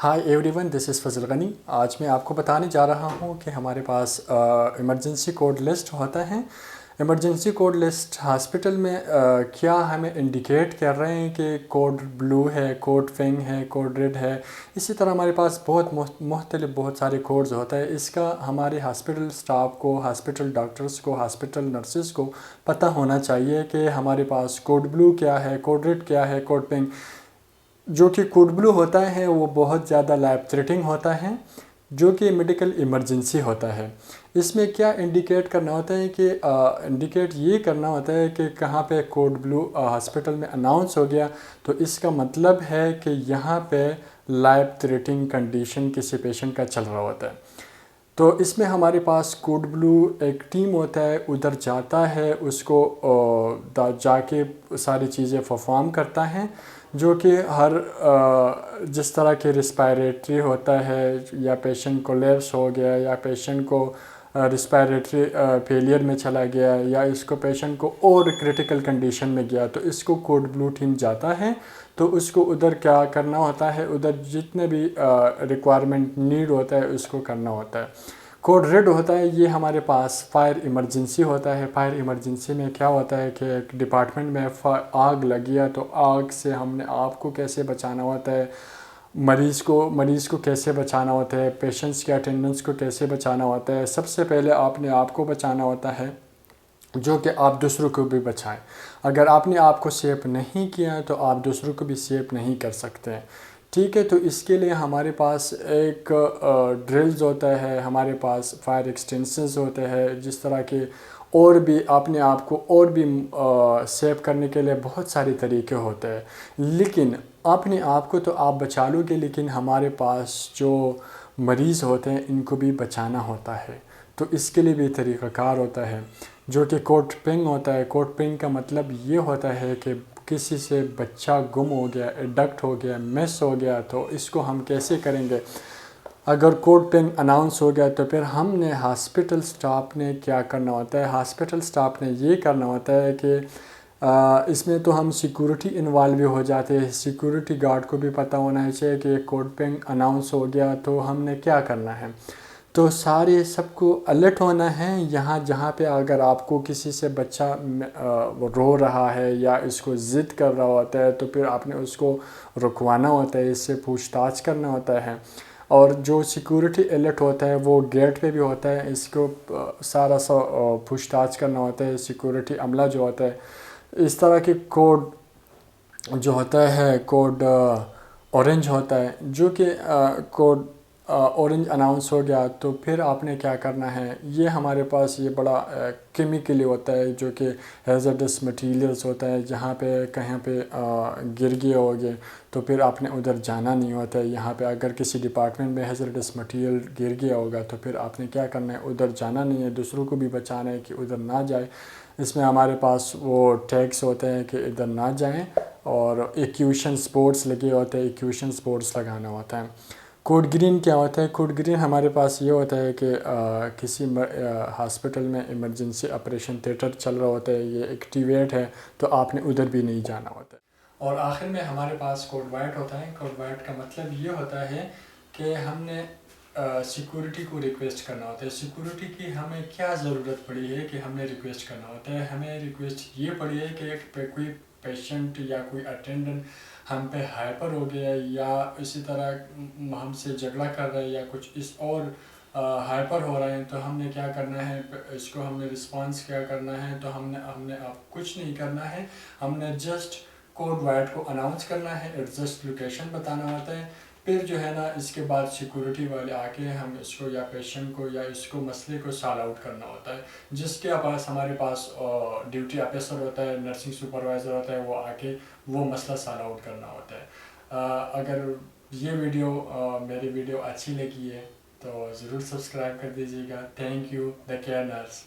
Hi everyone, this is फजल गनी। आज मैं आपको बताने जा रहा हूँ कि हमारे पास इमरजेंसी कोड लिस्ट होता है। इमरजेंसी कोड लिस्ट हॉस्पिटल में क्या हमें इंडिकेट कर रहे हैं कि कोड ब्लू है, कोड पिंक है, कोड रेड है। इसी तरह हमारे पास बहुत सारे कोड्स होता है। इसका हमारे हॉस्पिटल स्टाफ को, हॉस्पिटल डॉक्टर्स को, हॉस्पिटल नर्सेस को पता होना चाहिए कि हमारे पास कोड ब्लू क्या है, कोड रेड क्या है, कोड पिंक। जो कि कोड ब्लू होता है वो बहुत ज़्यादा लाइफ थ्रेटनिंग होता है, जो कि मेडिकल इमरजेंसी होता है। इसमें क्या इंडिकेट करना होता है कि इंडिकेट ये करना होता है कि कहाँ पे कोड ब्लू हॉस्पिटल में अनाउंस हो गया, तो इसका मतलब है कि यहाँ पे लाइफ थ्रेटनिंग कंडीशन किसी पेशेंट का चल रहा होता है। तो इसमें हमारे पास कोड ब्लू एक टीम होता है, उधर जाता है, उसको जाके सारी चीज़ें परफॉर्म करता है, जो कि हर जिस तरह के रिस्पायरेटरी होता है, या पेशेंट को कोलैप्स हो गया, या पेशेंट को रिस्पायरेटरी फेलियर में चला गया, या इसको पेशेंट को और क्रिटिकल कंडीशन में गया, तो इसको कोड ब्लू टीम जाता है। तो उसको उधर क्या करना होता है, उधर जितने भी रिक्वायरमेंट नीड होता है उसको करना होता है। कोड रेड होता है, ये हमारे पास फायर इमरजेंसी होता है। फायर इमरजेंसी में क्या होता है कि एक डिपार्टमेंट में आग लगी है, तो आग से हमने आपको कैसे बचाना होता है, मरीज़ को कैसे बचाना होता है, पेशेंट्स के अटेंडेंस को कैसे बचाना होता है। सबसे पहले आपने आपको बचाना होता है, जो कि आप दूसरों को भी बचाएं। अगर आपने आपको सेफ नहीं किया तो आप दूसरों को भी सेफ नहीं कर सकते हैं। ठीक है, तो इसके लिए हमारे पास एक ड्रिल्स होता है, हमारे पास फायर एक्सटेंशंस होते हैं, जिस तरह के और भी अपने आप को और भी सेव करने के लिए बहुत सारे तरीके होते हैं। लेकिन अपने आप को तो आप बचा लोगे, लेकिन हमारे पास जो मरीज़ होते हैं इनको भी बचाना होता है, तो इसके लिए भी तरीक़ाकार होता है, जो कि कोड पिंक होता है। कोड पिंक का मतलब ये होता है कि किसी से बच्चा गुम हो गया, एडक्ट हो गया, मिस हो गया, तो इसको हम कैसे करेंगे। अगर कोड पिंक अनाउंस हो गया तो फिर हमने हॉस्पिटल स्टाफ ने क्या करना होता है, हॉस्पिटल स्टाफ ने ये करना होता है कि इसमें तो हम सिक्योरिटी इन्वॉल्व भी हो जाते हैं। सिक्योरिटी गार्ड को भी पता होना चाहिए कि कोड पिंक अनाउंस हो गया, तो हमने क्या करना है। तो सारे सबको अलर्ट होना है। यहाँ जहाँ पे अगर आपको किसी से बच्चा रो रहा है या इसको ज़िद कर रहा होता है, तो फिर आपने उसको रुकवाना होता है, इससे पूछताछ करना होता है। और जो सिक्योरिटी अलर्ट होता है वो गेट पे भी होता है, इसको सारा पूछताछ करना होता है सिक्योरिटी अमला जो होता है। इस तरह के कोड जो होता है, कोड ऑरेंज होता है, जो कि कोड ऑरेंज अनाउंस हो गया, तो फिर आपने क्या करना है। ये हमारे पास ये बड़ा केमिकली होता है, जो कि हैज़र्डस मटेरियल्स होता है। जहाँ पे कहीं पे गिर गए होगे तो फिर आपने उधर जाना नहीं होता है। यहाँ पे अगर किसी डिपार्टमेंट में हैज़र्डस मटेरियल गिर गया होगा तो फिर आपने क्या करना है, उधर जाना नहीं है, दूसरों को भी बचाना है कि उधर ना जाए। इसमें हमारे पास वो टैग्स होते हैं कि इधर ना जाएं, और इक्यूशन स्पोर्ट्स लगे होते हैं, इक्यूशन स्पोर्ट्स लगाना होता है। कोड ग्रीन क्या होता है, कोड ग्रीन हमारे पास ये होता है कि किसी हॉस्पिटल में इमरजेंसी ऑपरेशन थिएटर चल रहा होता है, ये एक्टिवेट है, तो आपने उधर भी नहीं जाना होता है। और आखिर में हमारे पास कोड वाइट होता है। कोड वाइट का मतलब ये होता है कि हमने सिक्योरिटी को रिक्वेस्ट करना होता है। सिक्योरिटी की हमें क्या ज़रूरत पड़ी है कि हमने रिक्वेस्ट करना होता है। हमें रिक्वेस्ट ये पड़ी है कि कोई पेशेंट या कोई अटेंडेंट हम पे हाइपर हो गया, या इसी तरह हमसे झगड़ा कर रहा है, या कुछ इस और हाइपर हो रहा है, तो हमने क्या करना है, इसको हमने रिस्पांस क्या करना है। तो हमने हमने आप कुछ नहीं करना है, हमने जस्ट कोड वाइट को अनाउंस करना है, एडजस्ट लोकेशन बताना होता है। फिर जो है ना, इसके बाद सिक्योरिटी वाले आके हम इसको या पेशेंट को या इसको मसले को सॉल्व आउट करना होता है। जिसके पास हमारे पास ड्यूटी ऑफिसर होता है, नर्सिंग सुपरवाइज़र होता है, वो आके वो मसला सॉल्व आउट करना होता है। अगर ये वीडियो मेरी वीडियो अच्छी लगी है तो ज़रूर सब्सक्राइब कर दीजिएगा। Thank you the care nurse.